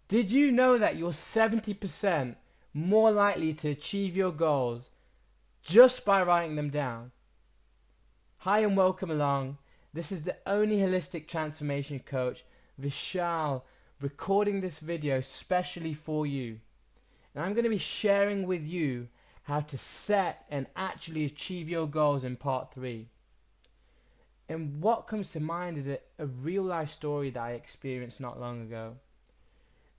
Did you know that you're 70% more likely to achieve your goals just by writing them down? Hi and welcome along. This is the only holistic transformation coach, Vishal, recording this video specially for you. And I'm going to be sharing with you how to set and actually achieve your goals in part 3. And what comes to mind is a real life story that I experienced not long ago.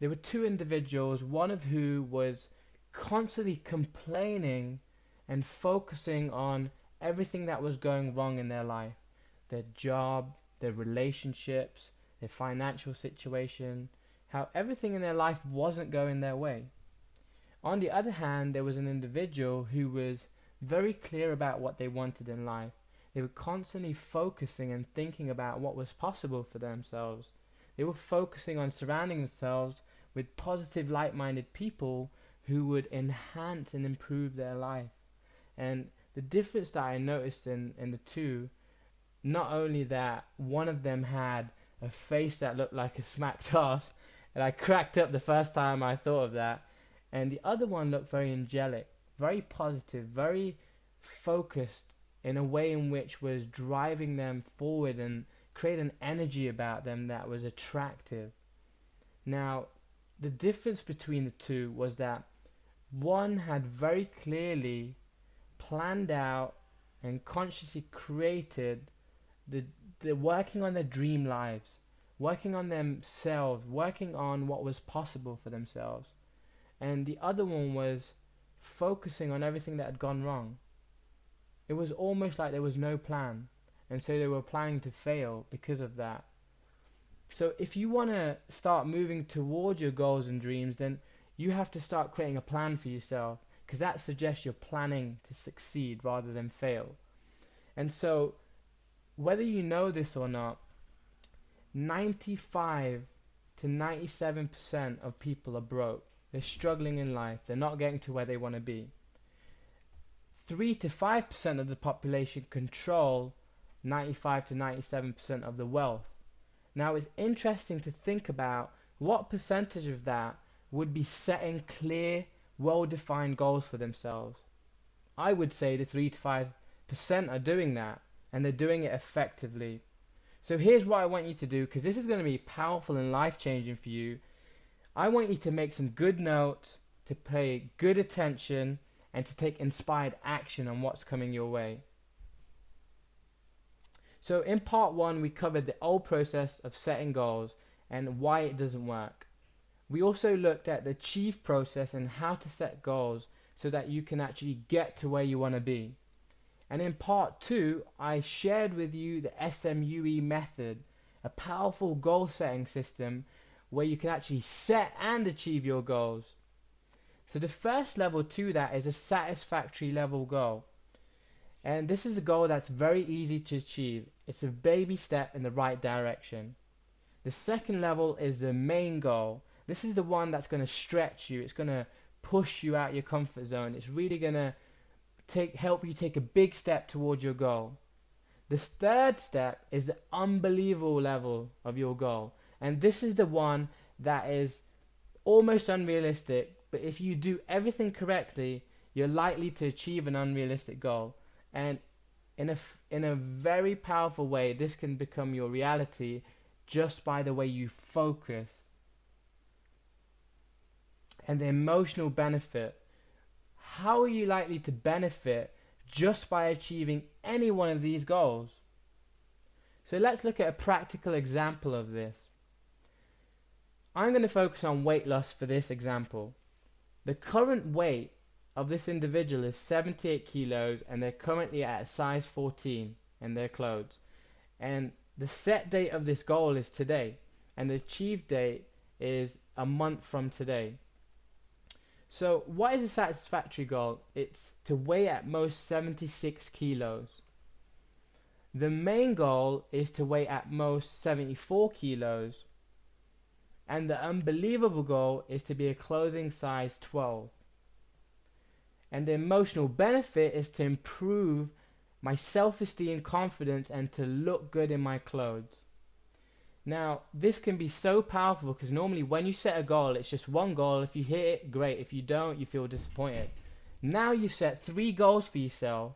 There were two individuals, one of who was constantly complaining and focusing on everything that was going wrong in their life. Their job, their relationships, their financial situation, how everything in their life wasn't going their way. On the other hand, there was an individual who was very clear about what they wanted in life. They were constantly focusing and thinking about what was possible for themselves. They were focusing on surrounding themselves with positive, like-minded people who would enhance and improve their life. And the difference that I noticed in the two, not only that one of them had a face that looked like a smacked ass, and I cracked up the first time I thought of that, and the other one looked very angelic, very positive, very focused in a way in which was driving them forward and create an energy about them that was attractive. Now, the difference between the two was that one had very clearly planned out and consciously created the working on their dream lives, working on themselves, working on what was possible for themselves. And the other one was focusing on everything that had gone wrong. It was almost like there was no plan, and so they were planning to fail because of that. So if you want to start moving towards your goals and dreams, then you have to start creating a plan for yourself, because that suggests you're planning to succeed rather than fail. And so whether you know this or not, 95 to 97% of people are broke. They're struggling in life. They're not getting to where they want to be. 3 to 5% of the population control 95 to 97% of the wealth. Now it's interesting to think about what percentage of that would be setting clear, well-defined goals for themselves. I would say the 3 to 5% are doing that, and they're doing it effectively. So here's what I want you to do, because this is going to be powerful and life-changing for you. I want you to make some good notes, to pay good attention, and to take inspired action on what's coming your way. So in part 1, we covered the old process of setting goals and why it doesn't work. We also looked at the achieve process and how to set goals so that you can actually get to where you want to be. And in part 2, I shared with you the SMUE method, a powerful goal setting system where you can actually set and achieve your goals. So the first level to that is a satisfactory level goal. And this is a goal that's very easy to achieve. It's a baby step in the right direction. The second level is the main goal. This is the one that's going to stretch you. It's going to push you out your comfort zone. It's really going to help you take a big step towards your goal. The third step is the unbelievable level of your goal. And this is the one that is almost unrealistic, but if you do everything correctly, you're likely to achieve an unrealistic goal. And in a very powerful way, this can become your reality just by the way you focus. And the emotional benefit. How are you likely to benefit just by achieving any one of these goals? So let's look at a practical example of this. I'm going to focus on weight loss for this example. The current weight of this individual is 78 kilos, and they're currently at a size 14 in their clothes. And the set date of this goal is today, and the achieved date is a month from today. So what is a satisfactory goal? It's to weigh at most 76 kilos. The main goal is to weigh at most 74 kilos. And the unbelievable goal is to be a clothing size 12. And the emotional benefit is to improve my self-esteem, confidence, and to look good in my clothes. Now, this can be so powerful because normally when you set a goal, it's just one goal. If you hit it, great. If you don't, you feel disappointed. Now you've set 3 goals for yourself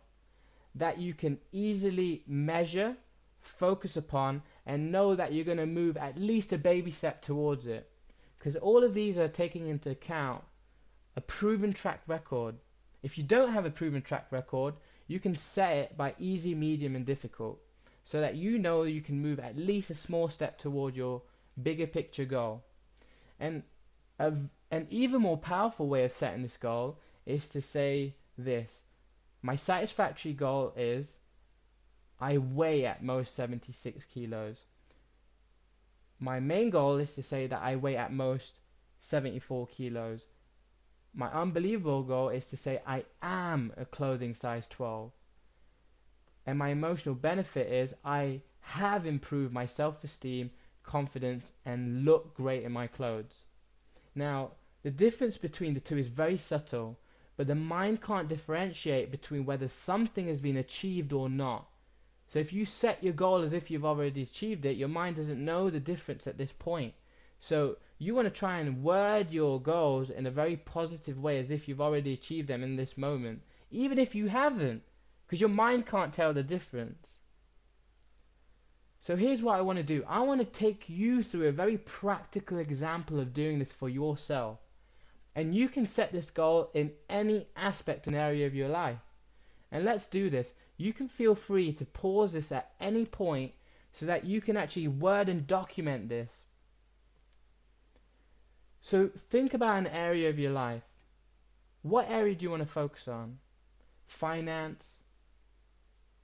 that you can easily measure, focus upon, and know that you're going to move at least a baby step towards it. Because all of these are taking into account a proven track record. If you don't have a proven track record, you can set it by easy, medium, and difficult, so that you know you can move at least a small step toward your bigger picture goal. And an even more powerful way of setting this goal is to say this: my satisfactory goal is I weigh at most 76 kilos. My main goal is to say that I weigh at most 74 kilos. My unbelievable goal is to say I am a clothing size 12. And my emotional benefit is I have improved my self-esteem, confidence, and look great in my clothes. Now, the difference between the two is very subtle, but the mind can't differentiate between whether something has been achieved or not. So if you set your goal as if you've already achieved it, your mind doesn't know the difference at this point. So you want to try and word your goals in a very positive way as if you've already achieved them in this moment, even if you haven't, because your mind can't tell the difference. So here's what I want to do. I want to take you through a very practical example of doing this for yourself. And you can set this goal in any aspect and area of your life. And let's do this. You can feel free to pause this at any point so that you can actually word and document this. So think about an area of your life. What area do you want to focus on? Finance,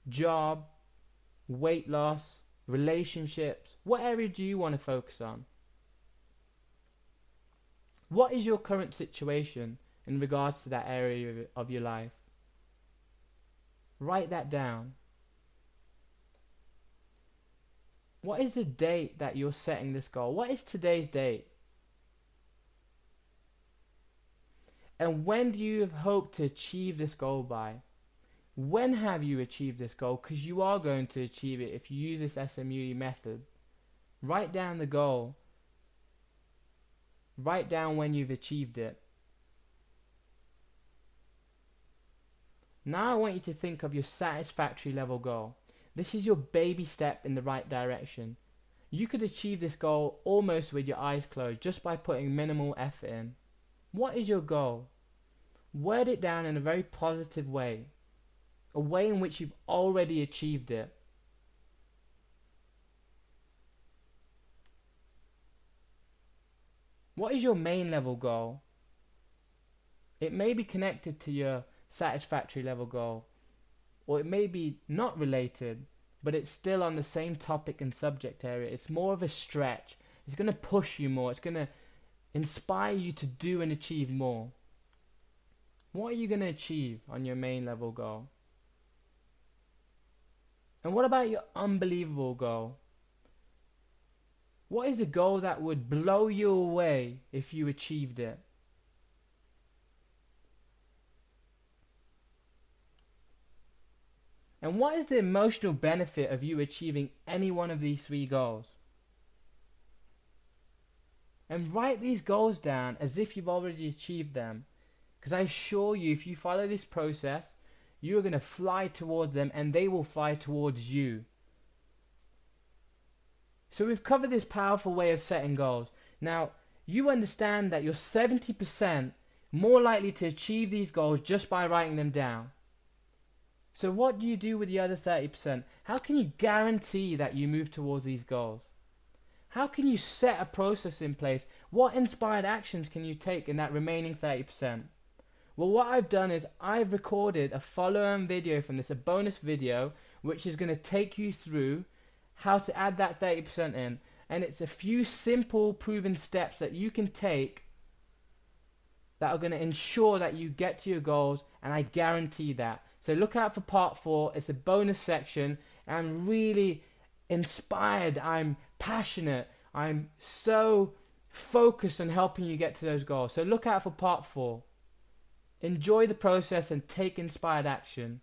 job, weight loss, relationships? What area do you want to focus on? What is your current situation in regards to that area of your life? Write that down. What is the date that you're setting this goal? What is today's date? And when do you hope to achieve this goal by? When have you achieved this goal? Because you are going to achieve it if you use this SMUE method. Write down the goal. Write down when you've achieved it. Now I want you to think of your satisfactory level goal. This is your baby step in the right direction. You could achieve this goal almost with your eyes closed just by putting minimal effort in. What is your goal? Word it down in a very positive way. A way in which you've already achieved it. What is your main level goal? It may be connected to your satisfactory level goal, or it may be not related, but it's still on the same topic and subject area. It's more of a stretch. It's going to push you more. It's going to inspire you to do and achieve more. What are you going to achieve on your main level goal? And what about your unbelievable goal? What is a goal that would blow you away if you achieved it? And what is the emotional benefit of you achieving any one of these 3 goals? And write these goals down as if you've already achieved them. Because I assure you, if you follow this process, you are going to fly towards them and they will fly towards you. So we've covered this powerful way of setting goals. Now, you understand that you're 70% more likely to achieve these goals just by writing them down. So what do you do with the other 30%? How can you guarantee that you move towards these goals? How can you set a process in place? What inspired actions can you take in that remaining 30%? Well, what I've done is I've recorded a follow-on video from this, a bonus video, which is going to take you through how to add that 30% in. And it's a few simple proven steps that you can take that are going to ensure that you get to your goals, and I guarantee that. So look out for part 4. It's a bonus section. I'm really inspired. I'm passionate. I'm so focused on helping you get to those goals. So look out for part 4. Enjoy the process and take inspired action.